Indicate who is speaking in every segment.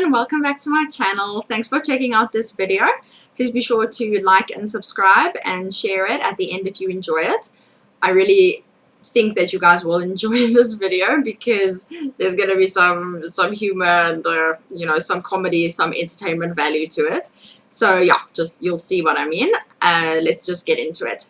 Speaker 1: and welcome back to my channel. Thanks for checking out this video. Please be sure to like and subscribe and share it at the end if you enjoy it. I really think that you guys will enjoy this video because there's going to be some humor and some comedy, some entertainment value to it. So yeah, just you'll see what I mean. Let's just get into it.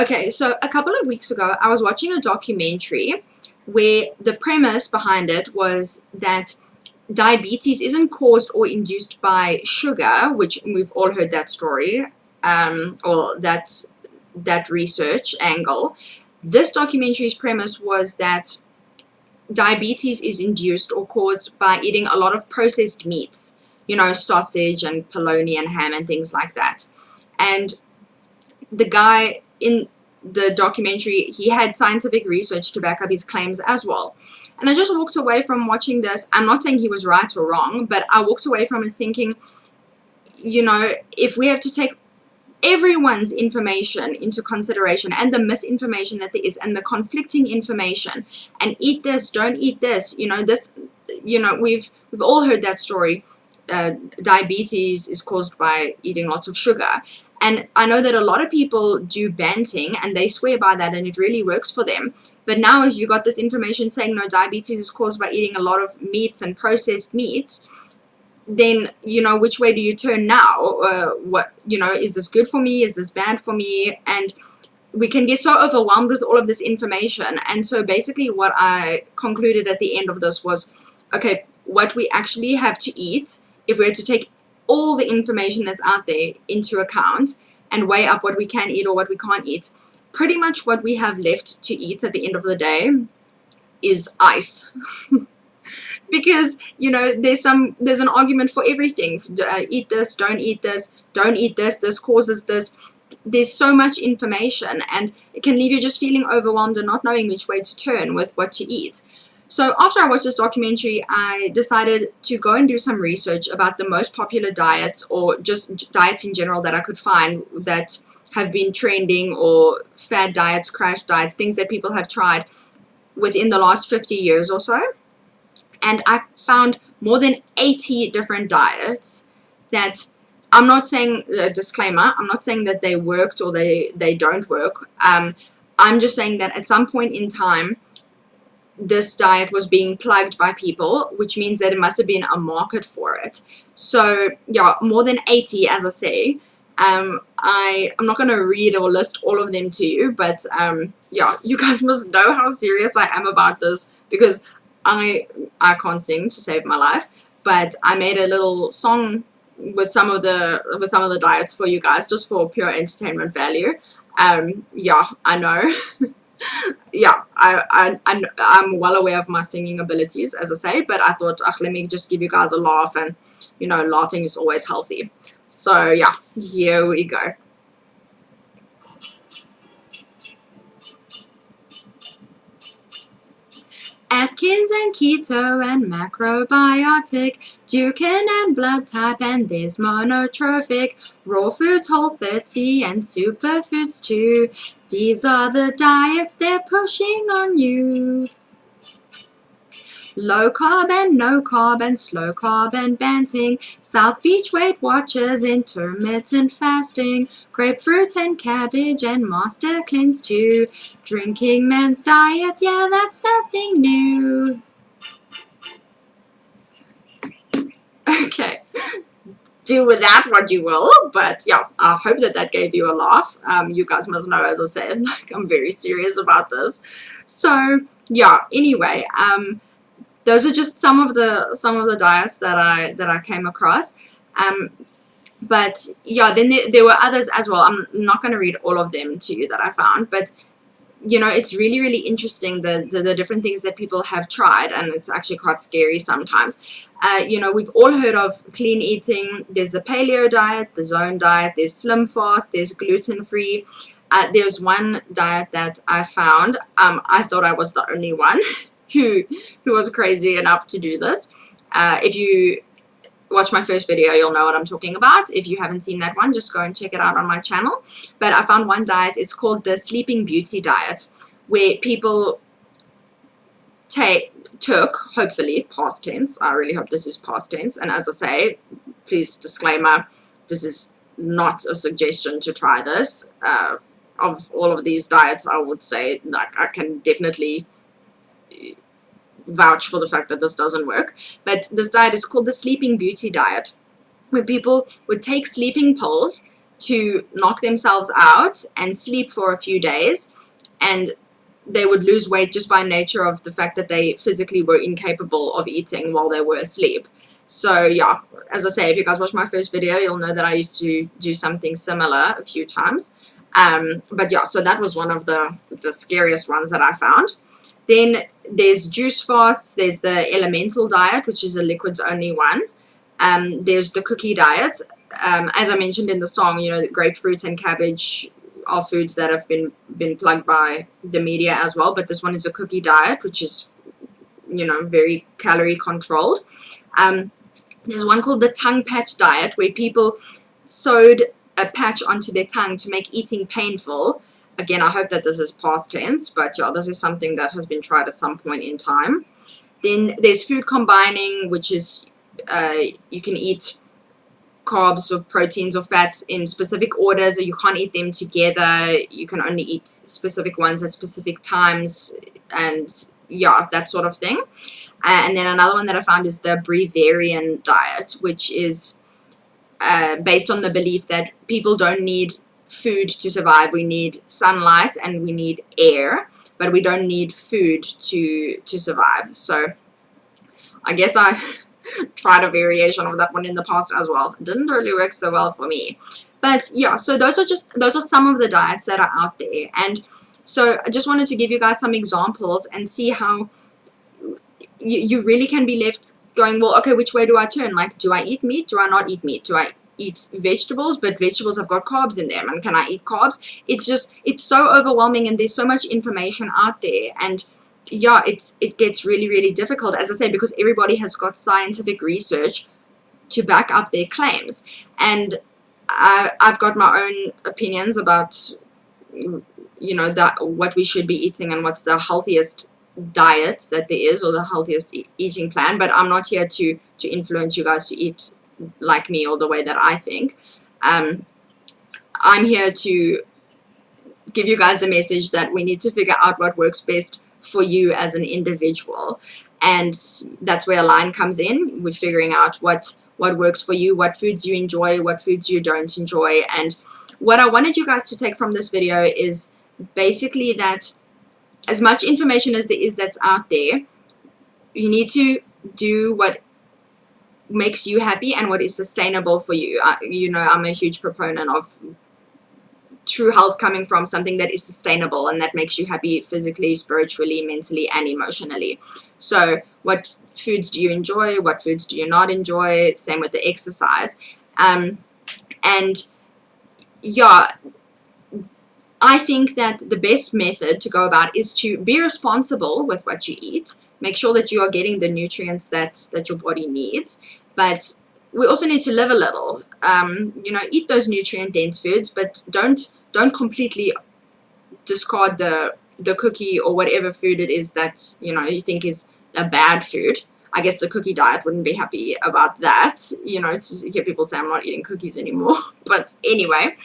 Speaker 1: Okay, so a couple of weeks ago I was watching a documentary where the premise behind it was that diabetes isn't caused or induced by sugar, which we've all heard that story, or that research angle. This documentary's premise was that diabetes is induced or caused by eating a lot of processed meats, sausage and bologna and ham and things like that. And the guy in the documentary, he had scientific research to back up his claims as well. And I just walked away from watching this. I'm not saying he was right or wrong, but I walked away from it thinking, if we have to take everyone's information into consideration and the misinformation that there is and the conflicting information and eat this, don't eat this, we've all heard that story. Diabetes is caused by eating lots of sugar. And I know that a lot of people do Banting and they swear by that and it really works for them. But now if you got this information saying no, diabetes is caused by eating a lot of meats and processed meats, then, which way do you turn now? Is this good for me? Is this bad for me? And we can get so overwhelmed with all of this information. And so basically what I concluded at the end of this was, okay, what we actually have to eat, if we were to take all the information that's out there into account and weigh up what we can eat or what we can't eat, pretty much what we have left to eat at the end of the day is ice. Because there's an argument for everything. Eat this, don't eat this, don't eat this, this causes this. There's so much information and it can leave you just feeling overwhelmed and not knowing which way to turn with what to eat. So after I watched this documentary, I decided to go and do some research about the most popular diets, or just diets in general that I could find that have been trending, or fad diets, crash diets, things that people have tried within the last 50 years or so. And I found more than 80 different diets that, I'm not saying, a disclaimer, I'm not saying that they worked or they don't work. I'm just saying that at some point in time, this diet was being plugged by people, which means that it must have been a market for it. So yeah, more than 80, as I say. I'm not going to read or list all of them to you, but yeah, you guys must know how serious I am about this, because I can't sing to save my life, but I made a little song with some of the diets for you guys, just for pure entertainment value. Yeah, I know. Yeah, I'm well aware of my singing abilities, as I say, but I thought, let me just give you guys a laugh, and laughing is always healthy. So yeah, here we go. Atkins and keto and macrobiotic, Dukin and blood type, and there's monotrophic, raw foods, Whole30 and superfoods too. These are the diets they're pushing on you. Low carb and no carb and slow carb and Banting, South Beach Weight Watchers, intermittent fasting, grapefruit and cabbage and master cleanse too. Drinking man's diet, yeah, that's nothing new. Okay, do with that what you will, but yeah, I hope that gave you a laugh. You guys must know, as I said, I'm very serious about this. So yeah, anyway, those are just some of the diets that I came across. But yeah, then there were others as well. I'm not going to read all of them to you that I found, but it's really, really interesting the different things that people have tried, and it's actually quite scary sometimes. We've all heard of clean eating. There's the paleo diet, the zone diet, there's slim fast, there's gluten-free. There's one diet that I found. I thought I was the only one who was crazy enough to do this. If you watch my first video, you'll know what I'm talking about. If you haven't seen that one, just go and check it out on my channel. But I found one diet. It's called the Sleeping Beauty diet, where people took, hopefully past tense, I really hope this is past tense, and as I say, please disclaimer, this is not a suggestion to try this. Of all of these diets, I would say, like, I can definitely vouch for the fact that this doesn't work. But this diet is called the Sleeping Beauty diet, where people would take sleeping pills to knock themselves out and sleep for a few days, and they would lose weight just by nature of the fact that they physically were incapable of eating while they were asleep. So yeah, as I say, if you guys watched my first video, you'll know that I used to do something similar a few times. But yeah, so that was one of the scariest ones that I found. Then there's juice fasts, there's the elemental diet, which is a liquids only one. There's the cookie diet. As I mentioned in the song, you know, grapefruit and cabbage are foods that have been plugged by the media as well, but this one is a cookie diet, which is, you know, very calorie controlled. There's one called the tongue patch diet, where people sewed a patch onto their tongue to make eating painful. Again, I hope that this is past tense, but yeah, this is something that has been tried at some point in time. Then there's food combining, which is you can eat carbs or proteins or fats in specific orders, or you can't eat them together. You can only eat specific ones at specific times, and yeah, that sort of thing. And then another one that I found is the breatharian diet, which is based on the belief that people don't need food to survive. We need sunlight and we need air, but we don't need food to survive. So I guess I tried a variation of that one in the past as well. It didn't really work so well for me. But yeah, so those are some of the diets that are out there. And so I just wanted to give you guys some examples and see how you really can be left going, well, okay, which way do I turn? Like, do I eat meat? Do I not eat meat? Do I eat vegetables? But vegetables have got carbs in them, and can I eat carbs? It's so overwhelming, and there's so much information out there, and yeah, it gets really, really difficult, as I say, because everybody has got scientific research to back up their claims. And I've got my own opinions about, you know, that what we should be eating and what's the healthiest diet that there is, or the healthiest eating plan. But I'm not here to influence you guys to eat like me or the way that I think. I'm here to give you guys the message that we need to figure out what works best for you as an individual, and that's where Align comes in. We're figuring out what works for you, what foods you enjoy, what foods you don't enjoy. And what I wanted you guys to take from this video is basically that as much information as there is that's out there, you need to do what makes you happy and what is sustainable for you. You know, I'm a huge proponent of true health coming from something that is sustainable and that makes you happy physically, spiritually, mentally, and emotionally. So what foods do you enjoy? What foods do you not enjoy? Same with the exercise. And yeah, I think that the best method to go about is to be responsible with what you eat. Make sure that you are getting the nutrients that your body needs. But we also need to live a little. You know, eat those nutrient-dense foods, but don't completely discard the cookie or whatever food it is that, you know, you think is a bad food. I guess the cookie diet wouldn't be happy about that, you know, to hear people say I'm not eating cookies anymore. But anyway,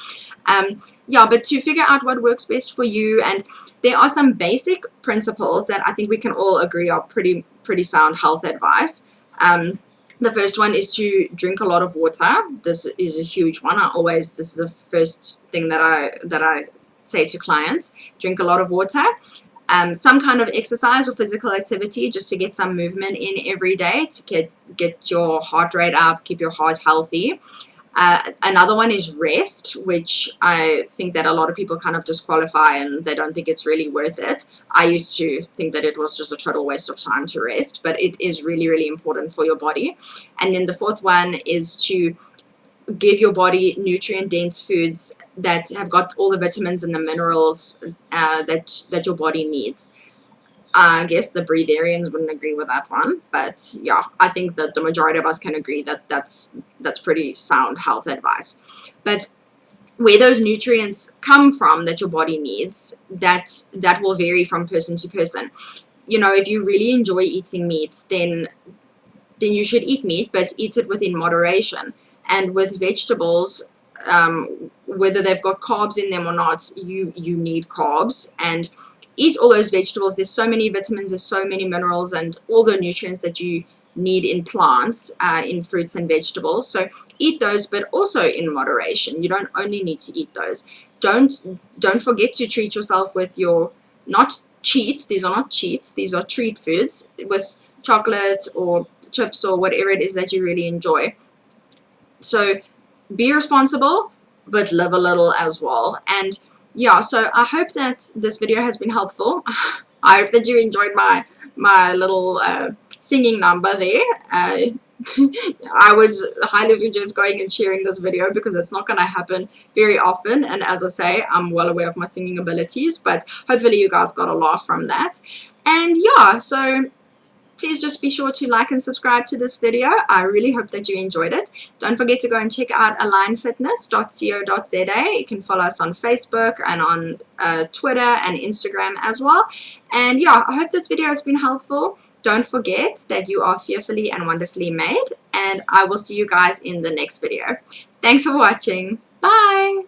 Speaker 1: yeah, but to figure out what works best for you. And there are some basic principles that I think we can all agree are pretty sound health advice. The first one is to drink a lot of water. This is a huge one. This is the first thing that I say to clients. Drink a lot of water. Some kind of exercise or physical activity, just to get some movement in every day, to get your heart rate up, keep your heart healthy. Another one is rest, which I think that a lot of people kind of disqualify and they don't think it's really worth it. I used to think that it was just a total waste of time to rest, but it is really, really important for your body. And then the fourth one is to give your body nutrient-dense foods that have got all the vitamins and the minerals that your body needs. I guess the breatharians wouldn't agree with that one, but yeah, I think that the majority of us can agree that that's pretty sound health advice. But where those nutrients come from that your body needs, that will vary from person to person. you know, if you really enjoy eating meat, then you should eat meat, but eat it within moderation. And with vegetables, whether they've got carbs in them or not, you need carbs, and eat all those vegetables. There's so many vitamins, there's so many minerals, and all the nutrients that you need in plants, in fruits and vegetables. So eat those, but also in moderation. You don't only need to eat those. Don't forget to treat yourself with your, not cheats, these are not cheats, these are treat foods, with chocolate or chips or whatever it is that you really enjoy. So be responsible, but live a little as well. And yeah, so I hope that this video has been helpful. I hope that you enjoyed my little singing number there. I would highly suggest going and sharing this video, because it's not going to happen very often. And as I say, I'm well aware of my singing abilities, but hopefully you guys got a laugh from that. And yeah, so please just be sure to like and subscribe to this video. I really hope that you enjoyed it. Don't forget to go and check out alignfitness.co.za. You can follow us on Facebook and on Twitter and Instagram as well. And yeah, I hope this video has been helpful. Don't forget that you are fearfully and wonderfully made. And I will see you guys in the next video. Thanks for watching. Bye!